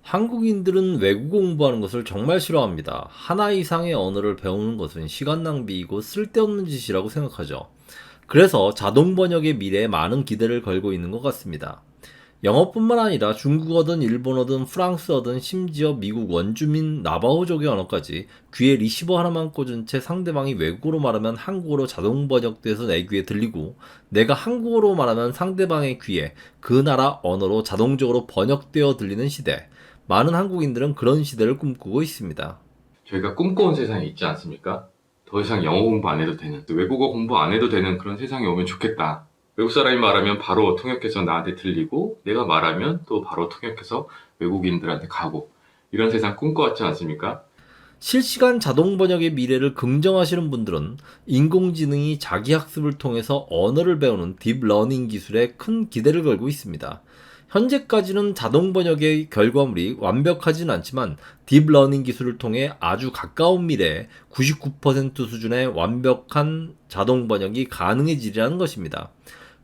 한국인들은 외국어 공부하는 것을 정말 싫어합니다. 하나 이상의 언어를 배우는 것은 시간 낭비이고 쓸데없는 짓이라고 생각하죠. 그래서 자동 번역의 미래에 많은 기대를 걸고 있는 것 같습니다. 영어뿐만 아니라 중국어든 일본어든 프랑스어든 심지어 미국 원주민 나바호족의 언어까지 귀에 리시버 하나만 꽂은 채 상대방이 외국어로 말하면 한국어로 자동 번역돼서 내 귀에 들리고, 내가 한국어로 말하면 상대방의 귀에 그 나라 언어로 자동적으로 번역되어 들리는 시대. 많은 한국인들은 그런 시대를 꿈꾸고 있습니다. 저희가 꿈꿔온 세상이 있지 않습니까? 더 이상 영어 공부 안 해도 되는, 외국어 공부 안 해도 되는 그런 세상이 오면 좋겠다. 외국 사람이 말하면 바로 통역해서 나한테 들리고, 내가 말하면 또 바로 통역해서 외국인들한테 가고, 이런 세상 꿈꿔왔지 않습니까? 실시간 자동 번역의 미래를 긍정하시는 분들은 인공지능이 자기 학습을 통해서 언어를 배우는 딥러닝 기술에 큰 기대를 걸고 있습니다. 현재까지는 자동 번역의 결과물이 완벽하진 않지만 딥러닝 기술을 통해 아주 가까운 미래에 99% 수준의 완벽한 자동 번역이 가능해지리라는 것입니다.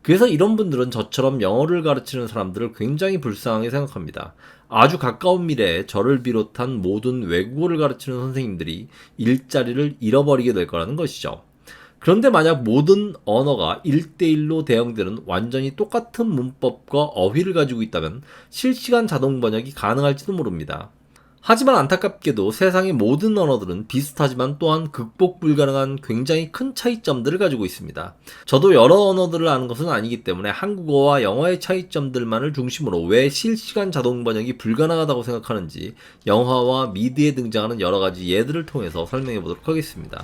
그래서 이런 분들은 저처럼 영어를 가르치는 사람들을 굉장히 불쌍하게 생각합니다. 아주 가까운 미래에 저를 비롯한 모든 외국어를 가르치는 선생님들이 일자리를 잃어버리게 될 거라는 것이죠. 그런데 만약 모든 언어가 1대1로 대응되는 완전히 똑같은 문법과 어휘를 가지고 있다면 실시간 자동 번역이 가능할지도 모릅니다. 하지만 안타깝게도 세상의 모든 언어들은 비슷하지만 또한 극복 불가능한 굉장히 큰 차이점들을 가지고 있습니다. 저도 여러 언어들을 아는 것은 아니기 때문에 한국어와 영어의 차이점들만을 중심으로 왜 실시간 자동 번역이 불가능하다고 생각하는지 영화와 미드에 등장하는 여러 가지 예들을 통해서 설명해 보도록 하겠습니다.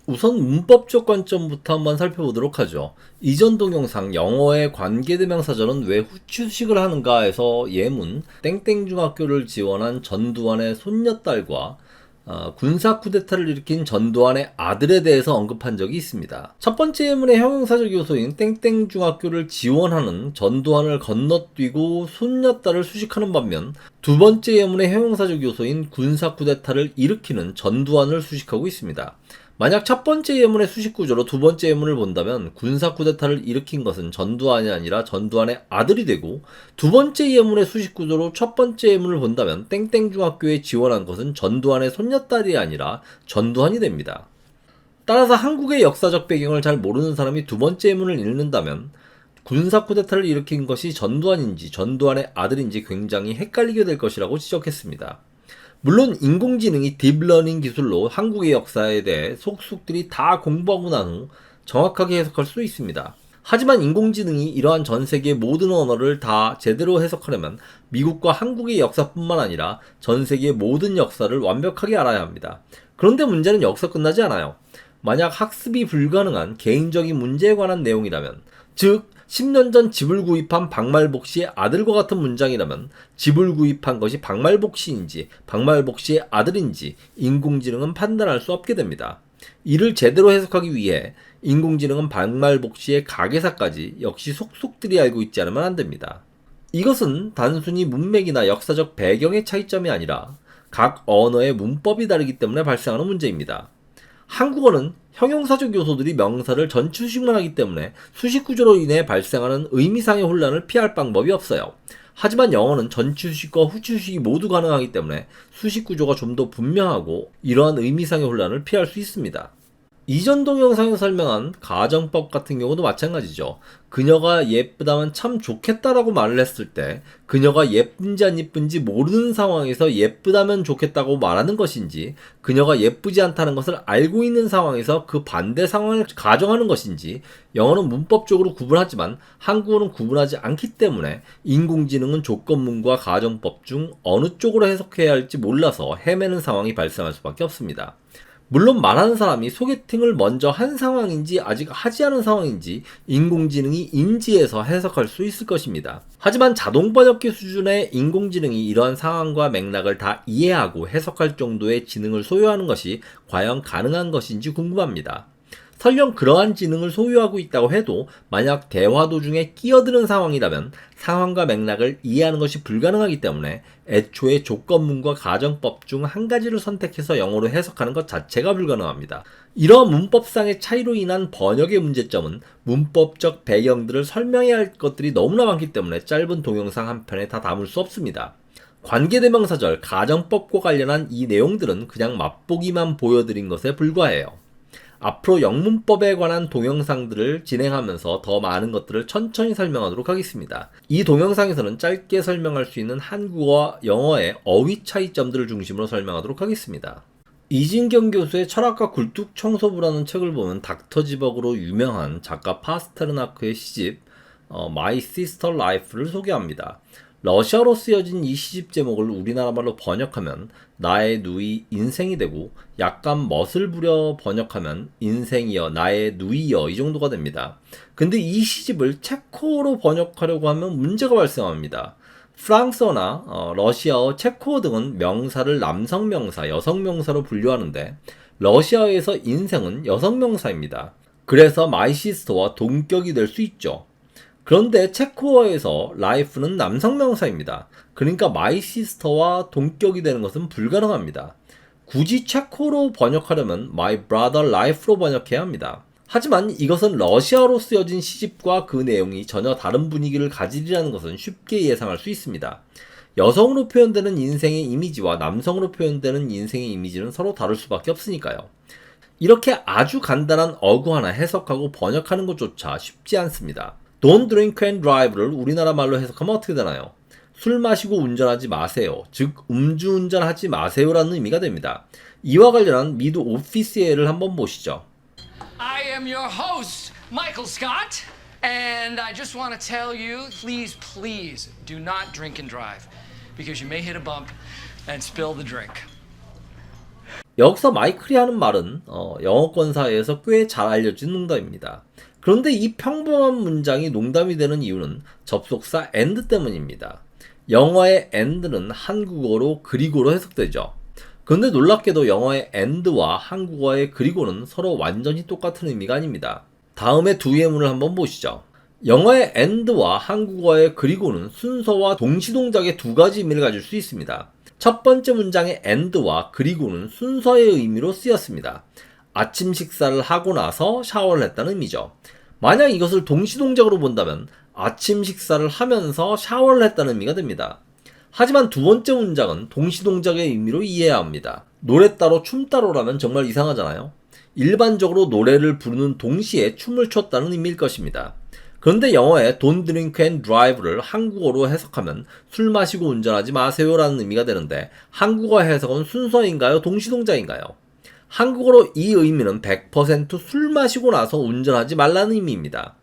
우선 문법적 관점부터 한번 살펴보도록 하죠. 이전 동영상 영어의 관계대명사절은 왜 후추식을 하는가에서 예문 땡땡중학교를 지원한 전두환의 손녀딸과 군사 쿠데타를 일으킨 전두환의 아들에 대해서 언급한 적이 있습니다. 첫 번째 예문의 형용사적 요소인 땡땡중학교를 지원하는 전두환을 건너뛰고 손녀딸을 수식하는 반면, 두 번째 예문의 형용사적 요소인 군사 쿠데타를 일으키는 전두환을 수식하고 있습니다. 만약 첫 번째 예문의 수식 구조로 두 번째 예문을 본다면 군사 쿠데타를 일으킨 것은 전두환이 아니라 전두환의 아들이 되고, 두 번째 예문의 수식 구조로 첫 번째 예문을 본다면 땡땡중학교에 지원한 것은 전두환의 손녀딸이 아니라 전두환이 됩니다. 따라서 한국의 역사적 배경을 잘 모르는 사람이 두 번째 예문을 읽는다면 군사 쿠데타를 일으킨 것이 전두환인지 전두환의 아들인지 굉장히 헷갈리게 될 것이라고 지적했습니다. 물론 인공지능이 딥러닝 기술로 한국의 역사에 대해 속속들이 다 공부하고 난 후 정확하게 해석할 수 있습니다. 하지만 인공지능이 이러한 전 세계의 모든 언어를 다 제대로 해석하려면 미국과 한국의 역사뿐만 아니라 전 세계의 모든 역사를 완벽하게 알아야 합니다. 그런데 문제는 여기서 끝나지 않아요. 만약 학습이 불가능한 개인적인 문제에 관한 내용이라면, 즉 10년 전 집을 구입한 박말복 씨의 아들과 같은 문장이라면 집을 구입한 것이 박말복 씨인지 박말복 씨의 아들인지 인공지능은 판단할 수 없게 됩니다. 이를 제대로 해석하기 위해 인공지능은 박말복 씨의 가게사까지 역시 속속들이 알고 있지 않으면 안 됩니다. 이것은 단순히 문맥이나 역사적 배경의 차이점이 아니라 각 언어의 문법이 다르기 때문에 발생하는 문제입니다. 한국어는 형용사적 요소들이 명사를 전추식만 하기 때문에 수식 구조로 인해 발생하는 의미상의 혼란을 피할 방법이 없어요. 하지만 영어는 전추식과 후추식이 모두 가능하기 때문에 수식 구조가 좀 더 분명하고 이러한 의미상의 혼란을 피할 수 있습니다. 이전 동영상에 설명한 가정법 같은 경우도 마찬가지죠. 그녀가 예쁘다면 참 좋겠다라고 말을 했을 때 그녀가 예쁜지 안 예쁜지 모르는 상황에서 예쁘다면 좋겠다고 말하는 것인지, 그녀가 예쁘지 않다는 것을 알고 있는 상황에서 그 반대 상황을 가정하는 것인지, 영어는 문법적으로 구분하지만 한국어는 구분하지 않기 때문에 인공지능은 조건문과 가정법 중 어느 쪽으로 해석해야 할지 몰라서 헤매는 상황이 발생할 수밖에 없습니다. 물론 말하는 사람이 소개팅을 먼저 한 상황인지 아직 하지 않은 상황인지 인공지능이 인지해서 해석할 수 있을 것입니다. 하지만 자동 번역기 수준의 인공지능이 이러한 상황과 맥락을 다 이해하고 해석할 정도의 지능을 소유하는 것이 과연 가능한 것인지 궁금합니다. 설령 그러한 지능을 소유하고 있다고 해도 만약 대화 도중에 끼어드는 상황이라면 상황과 맥락을 이해하는 것이 불가능하기 때문에 애초에 조건문과 가정법 중 한 가지를 선택해서 영어로 해석하는 것 자체가 불가능합니다. 이러한 문법상의 차이로 인한 번역의 문제점은 문법적 배경들을 설명해야 할 것들이 너무나 많기 때문에 짧은 동영상 한 편에 다 담을 수 없습니다. 관계대명사절, 가정법과 관련한 이 내용들은 그냥 맛보기만 보여드린 것에 불과해요. 앞으로 영문법에 관한 동영상들을 진행하면서 더 많은 것들을 천천히 설명하도록 하겠습니다. 이 동영상에서는 짧게 설명할 수 있는 한국어와 영어의 어휘 차이점들을 중심으로 설명하도록 하겠습니다. 이진경 교수의 철학과 굴뚝청소부라는 책을 보면 닥터지벅으로 유명한 작가 파스테르나크의 시집 My Sister Life를 소개합니다. 러시아로 쓰여진 이 시집 제목을 우리나라 말로 번역하면 나의 누이 인생이 되고 약간 멋을 부려 번역하면 인생이여 나의 누이여 이 정도가 됩니다. 근데 이 시집을 체코어로 번역하려고 하면 문제가 발생합니다. 프랑스어나 러시아어, 체코어 등은 명사를 남성 명사, 여성 명사로 분류하는데 러시아어에서 인생은 여성 명사입니다. 그래서 my sister와 동격이 될 수 있죠. 그런데 체코어에서 life는 남성 명사입니다. 그러니까 my sister와 동격이 되는 것은 불가능합니다. 굳이 체코로 번역하려면 my brother life로 번역해야 합니다. 하지만 이것은 러시아로 쓰여진 시집과 그 내용이 전혀 다른 분위기를 가지리라는 것은 쉽게 예상할 수 있습니다. 여성으로 표현되는 인생의 이미지와 남성으로 표현되는 인생의 이미지는 서로 다를 수밖에 없으니까요. 이렇게 아주 간단한 어구 하나 해석하고 번역하는 것조차 쉽지 않습니다. Don't drink and drive를 우리나라 말로 해석하면 어떻게 되나요? 술 마시고 운전하지 마세요. 즉 음주운전하지 마세요라는 의미가 됩니다. 이와 관련한 미드 오피스예를 한번 보시죠. I am your host, Michael Scott, and I just want to tell you, please do not drink and drive, because you may hit a bump and spill the drink. 여기서 마이클이 하는 말은 영어권사에서 꽤 잘 알려진 농담입니다. 그런데 이 평범한 문장이 농담이 되는 이유는 접속사 and 때문입니다. 영어의 and는 한국어로 그리고로 해석되죠. 그런데 놀랍게도 영어의 and와 한국어의 그리고는 서로 완전히 똑같은 의미가 아닙니다. 다음에 두 예문을 한번 보시죠. 영어의 and와 한국어의 그리고는 순서와 동시동작의 두 가지 의미를 가질 수 있습니다. 첫 번째 문장의 and와 그리고는 순서의 의미로 쓰였습니다. 아침 식사를 하고 나서 샤워를 했다는 의미죠. 만약 이것을 동시동작으로 본다면 아침 식사를 하면서 샤워를 했다는 의미가 됩니다. 하지만 두 번째 문장은 동시동작의 의미로 이해해야 합니다. 노래 따로 춤 따로라면 정말 이상하잖아요. 일반적으로 노래를 부르는 동시에 춤을 췄다는 의미일 것입니다. 그런데 영어의 Don't drink and drive를 한국어로 해석하면 술 마시고 운전하지 마세요라는 의미가 되는데 한국어 해석은 순서인가요? 동시동작인가요? 한국어로 이 의미는 100% 술 마시고 나서 운전하지 말라는 의미입니다.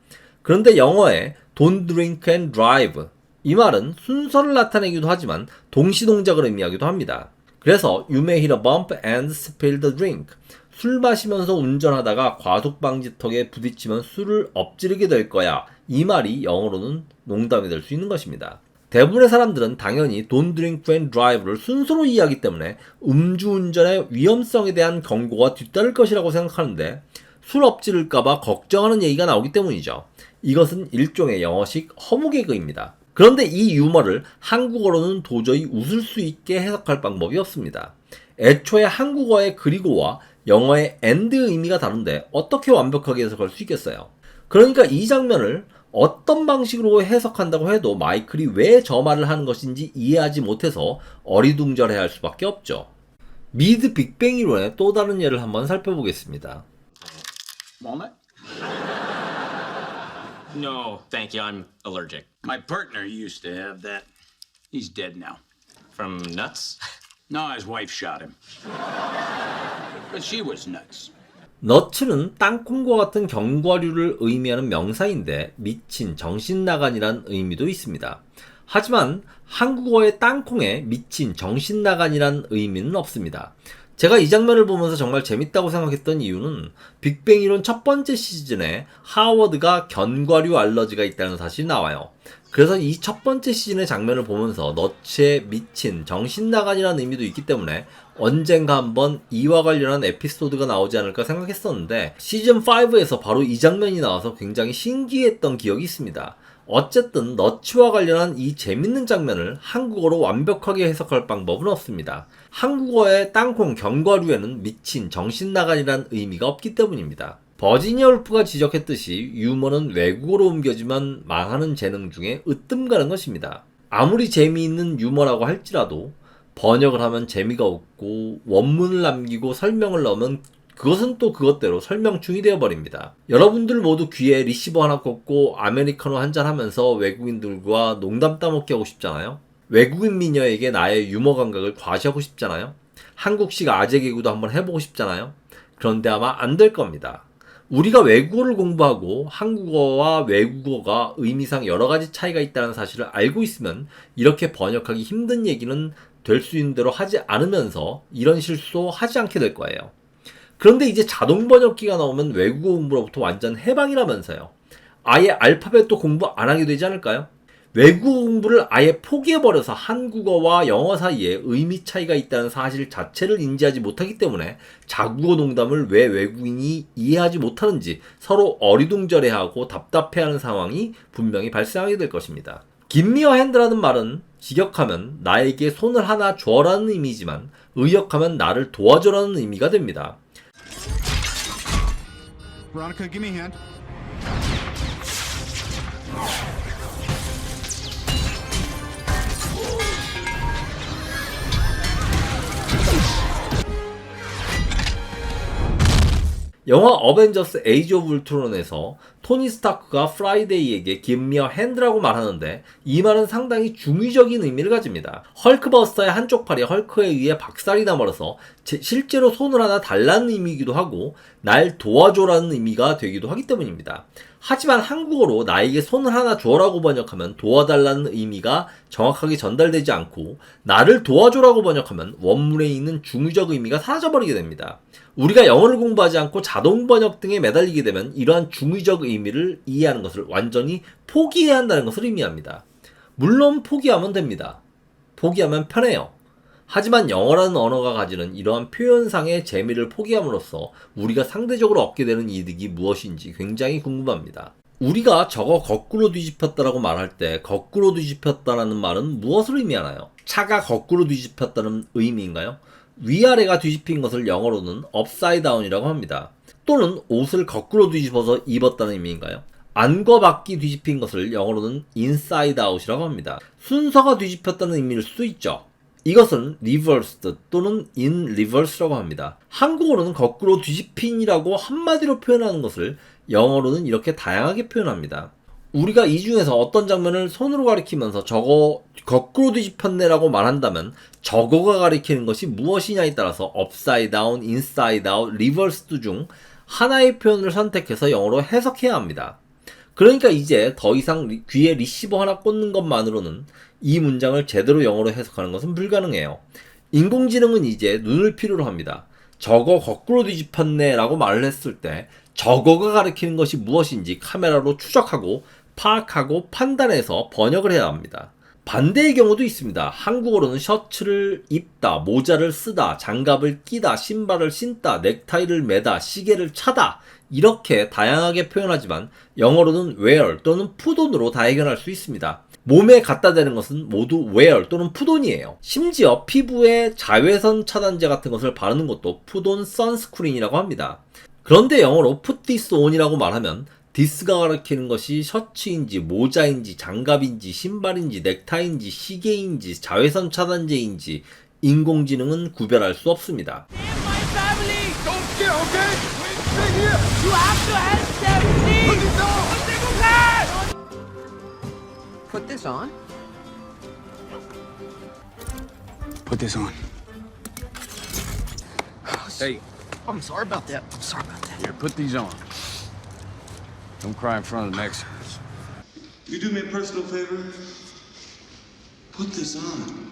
그런데 영어의 Don't drink and drive 이 말은 순서를 나타내기도 하지만 동시동작을 의미하기도 합니다. 그래서 You may hit a bump and spill the drink. 술 마시면서 운전하다가 과속방지턱에 부딪히면 술을 엎지르게 될 거야. 이 말이 영어로는 농담이 될 수 있는 것입니다. 대부분의 사람들은 당연히 Don't drink and drive를 순서로 이해하기 때문에 음주운전의 위험성에 대한 경고가 뒤따를 것이라고 생각하는데 술 엎지를까봐 걱정하는 얘기가 나오기 때문이죠. 이것은 일종의 영어식 허무개그입니다. 그런데 이 유머를 한국어로는 도저히 웃을 수 있게 해석할 방법이 없습니다. 애초에 한국어의 그리고와 영어의 and의 의미가 다른데 어떻게 완벽하게 해석할 수 있겠어요? 그러니까 이 장면을 어떤 방식으로 해석한다고 해도 마이클이 왜 저 말을 하는 것인지 이해하지 못해서 어리둥절해 할 수밖에 없죠. 미드 빅뱅 이론의 또 다른 예를 한번 살펴보겠습니다. Walnut? No, thank you. I'm allergic. My partner used to have that. He's dead now. From nuts? No, his wife shot him. But she was nuts. 너츠는 땅콩과 같은 견과류를 의미하는 명사인데 미친, 정신나간이란 의미도 있습니다. 하지만 한국어의 땅콩에 미친, 정신나간이란 의미는 없습니다. 제가 이 장면을 보면서 정말 재밌다고 생각했던 이유는 빅뱅 이론 첫 번째 시즌에 하워드가 견과류 알러지가 있다는 사실이 나와요. 그래서 이 첫 번째 시즌의 장면을 보면서 너츠의 미친, 정신나간이라는 의미도 있기 때문에 언젠가 한번 이와 관련한 에피소드가 나오지 않을까 생각했었는데 시즌5에서 바로 이 장면이 나와서 굉장히 신기했던 기억이 있습니다. 어쨌든 너츠와 관련한 이 재밌는 장면을 한국어로 완벽하게 해석할 방법은 없습니다. 한국어의 땅콩, 견과류에는 미친, 정신나간이란 의미가 없기 때문입니다. 버지니아 울프가 지적했듯이 유머는 외국어로 옮겨지면 망하는 재능 중에 으뜸 가는 것입니다. 아무리 재미있는 유머라고 할지라도 번역을 하면 재미가 없고 원문을 남기고 설명을 넣으면 그것은 또 그것대로 설명충이 되어버립니다. 여러분들 모두 귀에 리시버 하나 꽂고 아메리카노 한잔 하면서 외국인들과 농담 따먹기 하고 싶잖아요. 외국인 미녀에게 나의 유머 감각을 과시하고 싶잖아요. 한국식 아재 개그도 한번 해보고 싶잖아요. 그런데 아마 안 될 겁니다. 우리가 외국어를 공부하고 한국어와 외국어가 의미상 여러 가지 차이가 있다는 사실을 알고 있으면 이렇게 번역하기 힘든 얘기는 될 수 있는 대로 하지 않으면서 이런 실수도 하지 않게 될 거예요. 그런데 이제 자동 번역기가 나오면 외국어 공부로부터 완전 해방이라면서요. 아예 알파벳도 공부 안 하게 되지 않을까요? 외국어 공부를 아예 포기해버려서 한국어와 영어 사이에 의미 차이가 있다는 사실 자체를 인지하지 못하기 때문에 자국어 농담을 왜 외국인이 이해하지 못하는지 서로 어리둥절해하고 답답해하는 상황이 분명히 발생하게 될 것입니다. 김미어 핸드라는 말은 직역하면 나에게 손을 하나 줘라는 의미지만 의역하면 나를 도와줘라는 의미가 됩니다. Veronica, give me a hand. 영화 어벤져스 에이지 오브 울트론에서 토니 스타크가 프라이데이에게 Give me a hand라고 말하는데 이 말은 상당히 중의적인 의미를 가집니다. 헐크버스터의 한쪽 팔이 헐크에 의해 박살이 나버려서 실제로 손을 하나 달라는 의미이기도 하고 날 도와줘라는 의미가 되기도 하기 때문입니다. 하지만 한국어로 나에게 손을 하나 줘라고 번역하면 도와달라는 의미가 정확하게 전달되지 않고 나를 도와줘라고 번역하면 원문에 있는 중의적 의미가 사라져버리게 됩니다. 우리가 영어를 공부하지 않고 자동 번역 등에 매달리게 되면 이러한 중의적 의미를 이해하는 것을 완전히 포기해야 한다는 것을 의미합니다. 물론 포기하면 됩니다. 포기하면 편해요. 하지만 영어라는 언어가 가지는 이러한 표현상의 재미를 포기함으로써 우리가 상대적으로 얻게 되는 이득이 무엇인지 굉장히 궁금합니다. 우리가 저거 거꾸로 뒤집혔다라고 말할 때 거꾸로 뒤집혔다라는 말은 무엇을 의미하나요? 차가 거꾸로 뒤집혔다는 의미인가요? 위아래가 뒤집힌 것을 영어로는 upside down이라고 합니다. 또는 옷을 거꾸로 뒤집어서 입었다는 의미인가요? 안과 밖이 뒤집힌 것을 영어로는 inside out이라고 합니다. 순서가 뒤집혔다는 의미일 수도 있죠. 이것은 reversed 또는 in reverse라고 합니다. 한국어로는 거꾸로 뒤집힌이라고 한마디로 표현하는 것을 영어로는 이렇게 다양하게 표현합니다. 우리가 이 중에서 어떤 장면을 손으로 가리키면서 저거 거꾸로 뒤집혔네라고 말한다면 저거가 가리키는 것이 무엇이냐에 따라서 upside down, inside out, reversed 중 하나의 표현을 선택해서 영어로 해석해야 합니다. 그러니까 이제 더 이상 귀에 리시버 하나 꽂는 것만으로는 이 문장을 제대로 영어로 해석하는 것은 불가능해요. 인공지능은 이제 눈을 필요로 합니다. 저거 거꾸로 뒤집혔네 라고 말을 했을 때 저거가 가리키는 것이 무엇인지 카메라로 추적하고 파악하고 판단해서 번역을 해야 합니다. 반대의 경우도 있습니다. 한국어로는 셔츠를 입다, 모자를 쓰다, 장갑을 끼다, 신발을 신다, 넥타이를 매다, 시계를 차다 이렇게 다양하게 표현하지만 영어로는 wear 또는 put on으로 다 해결할 수 있습니다. 몸에 갖다 대는 것은 모두 wear 또는 put on이에요. 심지어 피부에 자외선 차단제 같은 것을 바르는 것도 put on sunscreen이라고 합니다. 그런데 영어로 put this on이라고 말하면 this가 가리키는 것이 셔츠인지 모자인지 장갑인지 신발인지 넥타이인지 시계인지 자외선 차단제인지 인공지능은 구별할 수 없습니다. Put this on. Put this on. Hey, I'm sorry about that. I'm sorry about that. here, put these on. Don't cry in front of the Mexicans. You do me a personal favor? Put this on.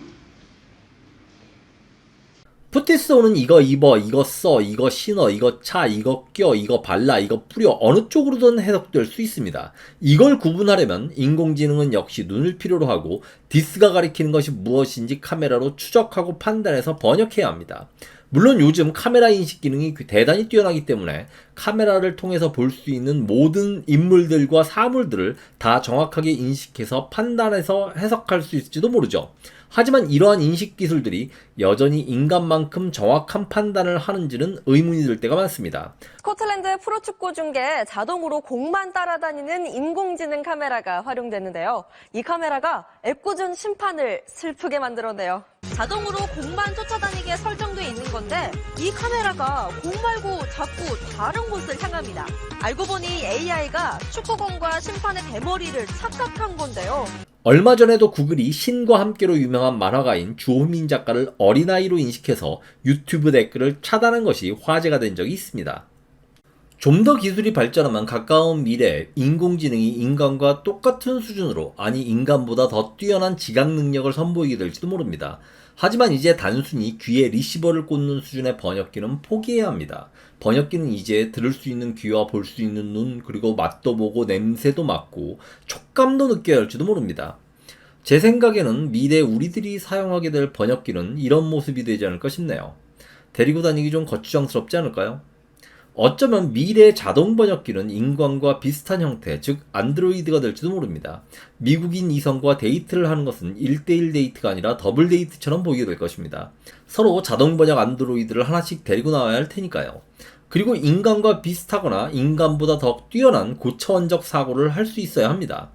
put this on은 이거 입어, 이거 써, 이거 신어, 이거 차, 이거 껴, 이거 발라, 이거 뿌려 어느 쪽으로든 해석될 수 있습니다. 이걸 구분하려면 인공지능은 역시 눈을 필요로 하고 this가 가리키는 것이 무엇인지 카메라로 추적하고 판단해서 번역해야 합니다. 물론 요즘 카메라 인식 기능이 대단히 뛰어나기 때문에 카메라를 통해서 볼 수 있는 모든 인물들과 사물들을 다 정확하게 인식해서 판단해서 해석할 수 있을지도 모르죠. 하지만 이러한 인식 기술들이 여전히 인간만큼 정확한 판단을 하는지는 의문이 들 때가 많습니다. 스코틀랜드 프로축구 중계에 자동으로 공만 따라다니는 인공지능 카메라가 활용됐는데요. 이 카메라가 애꿎은 심판을 슬프게 만들었네요. 자동으로 공만 쫓아다니게 설정돼 있는 건데 이 카메라가 공 말고 자꾸 다른 곳을 향합니다. 알고 보니 AI가 축구공과 심판의 대머리를 착각한 건데요. 얼마 전에도 구글이 신과 함께로 유명한 만화가인 주호민 작가를 어린아이로 인식해서 유튜브 댓글을 차단한 것이 화제가 된 적이 있습니다. 좀 더 기술이 발전하면 가까운 미래에 인공지능이 인간과 똑같은 수준으로, 아니 인간보다 더 뛰어난 지각 능력을 선보이게 될지도 모릅니다. 하지만 이제 단순히 귀에 리시버를 꽂는 수준의 번역기는 포기해야 합니다. 번역기는 이제 들을 수 있는 귀와 볼 수 있는 눈, 그리고 맛도 보고 냄새도 맡고 촉감도 느껴야 할지도 모릅니다. 제 생각에는 미래 우리들이 사용하게 될 번역기는 이런 모습이 되지 않을까 싶네요. 데리고 다니기 좀 거추장스럽지 않을까요? 어쩌면 미래의 자동 번역기는 인간과 비슷한 형태, 즉 안드로이드가 될지도 모릅니다. 미국인 이성과 데이트를 하는 것은 1대1 데이트가 아니라 더블 데이트처럼 보이게 될 것입니다. 서로 자동 번역 안드로이드를 하나씩 데리고 나와야 할 테니까요. 그리고 인간과 비슷하거나 인간보다 더 뛰어난 고차원적 사고를 할 수 있어야 합니다.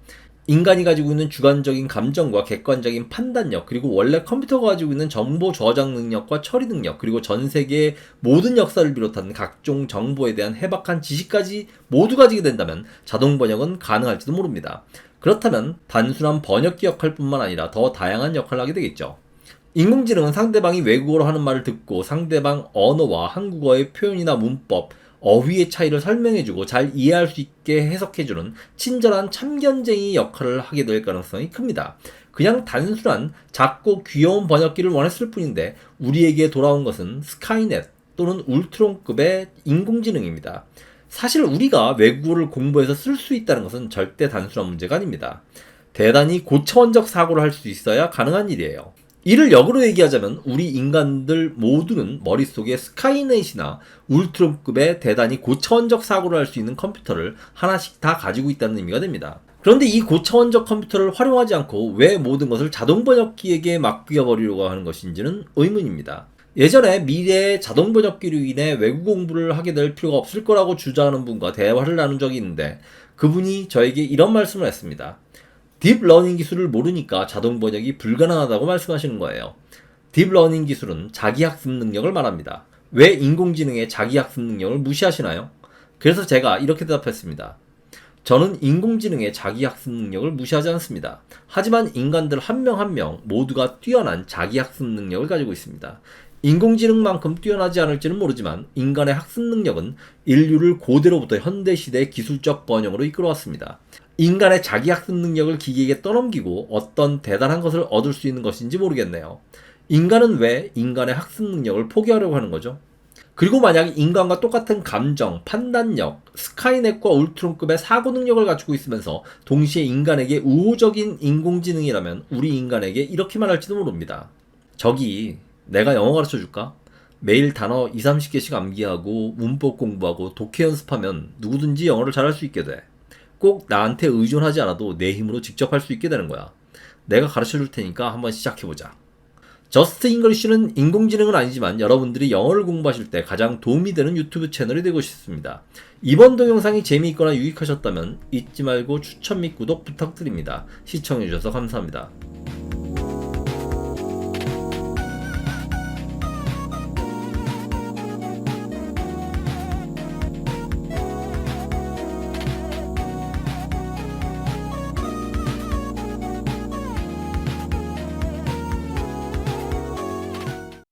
인간이 가지고 있는 주관적인 감정과 객관적인 판단력, 그리고 원래 컴퓨터가 가지고 있는 정보 저장 능력과 처리 능력, 그리고 전 세계의 모든 역사를 비롯한 각종 정보에 대한 해박한 지식까지 모두 가지게 된다면 자동 번역은 가능할지도 모릅니다. 그렇다면 단순한 번역기 역할뿐만 아니라 더 다양한 역할을 하게 되겠죠. 인공지능은 상대방이 외국어로 하는 말을 듣고 상대방 언어와 한국어의 표현이나 문법, 어휘의 차이를 설명해주고 잘 이해할 수 있게 해석해주는 친절한 참견쟁이 역할을 하게 될 가능성이 큽니다. 그냥 단순한 작고 귀여운 번역기를 원했을 뿐인데 우리에게 돌아온 것은 스카이넷 또는 울트론급의 인공지능입니다. 사실 우리가 외국어를 공부해서 쓸 수 있다는 것은 절대 단순한 문제가 아닙니다. 대단히 고차원적 사고를 할 수 있어야 가능한 일이에요. 이를 역으로 얘기하자면 우리 인간들 모두는 머릿속에 스카이넷이나 울트론급의 대단히 고차원적 사고를 할 수 있는 컴퓨터를 하나씩 다 가지고 있다는 의미가 됩니다. 그런데 이 고차원적 컴퓨터를 활용하지 않고 왜 모든 것을 자동 번역기에게 맡겨버리려고 하는 것인지는 의문입니다. 예전에 미래의 자동 번역기로 인해 외국 공부를 하게 될 필요가 없을 거라고 주장하는 분과 대화를 나눈 적이 있는데 그분이 저에게 이런 말씀을 했습니다. 딥러닝 기술을 모르니까 자동 번역이 불가능하다고 말씀하시는 거예요. 딥러닝 기술은 자기학습 능력을 말합니다. 왜 인공지능의 자기학습 능력을 무시하시나요? 그래서 제가 이렇게 대답했습니다. 저는 인공지능의 자기학습 능력을 무시하지 않습니다. 하지만 인간들 한 명 한 명 모두가 뛰어난 자기학습 능력을 가지고 있습니다. 인공지능만큼 뛰어나지 않을지는 모르지만 인간의 학습 능력은 인류를 고대로부터 현대시대의 기술적 번영으로 이끌어왔습니다. 인간의 자기학습 능력을 기계에게 떠넘기고 어떤 대단한 것을 얻을 수 있는 것인지 모르겠네요. 인간은 왜 인간의 학습 능력을 포기하려고 하는 거죠? 그리고 만약 인간과 똑같은 감정, 판단력, 스카이넷과 울트론급의 사고 능력을 갖추고 있으면서 동시에 인간에게 우호적인 인공지능이라면 우리 인간에게 이렇게 말할지도 모릅니다. 저기 내가 영어 가르쳐 줄까? 매일 단어 20-30개씩 암기하고 문법 공부하고 독해 연습하면 누구든지 영어를 잘할 수 있게 돼. 꼭 나한테 의존하지 않아도 내 힘으로 직접 할 수 있게 되는 거야. 내가 가르쳐 줄 테니까 한번 시작해보자. 저스트 잉글리쉬는 인공지능은 아니지만 여러분들이 영어를 공부하실 때 가장 도움이 되는 유튜브 채널이 되고 싶습니다. 이번 동영상이 재미있거나 유익하셨다면 잊지 말고 추천 및 구독 부탁드립니다. 시청해주셔서 감사합니다.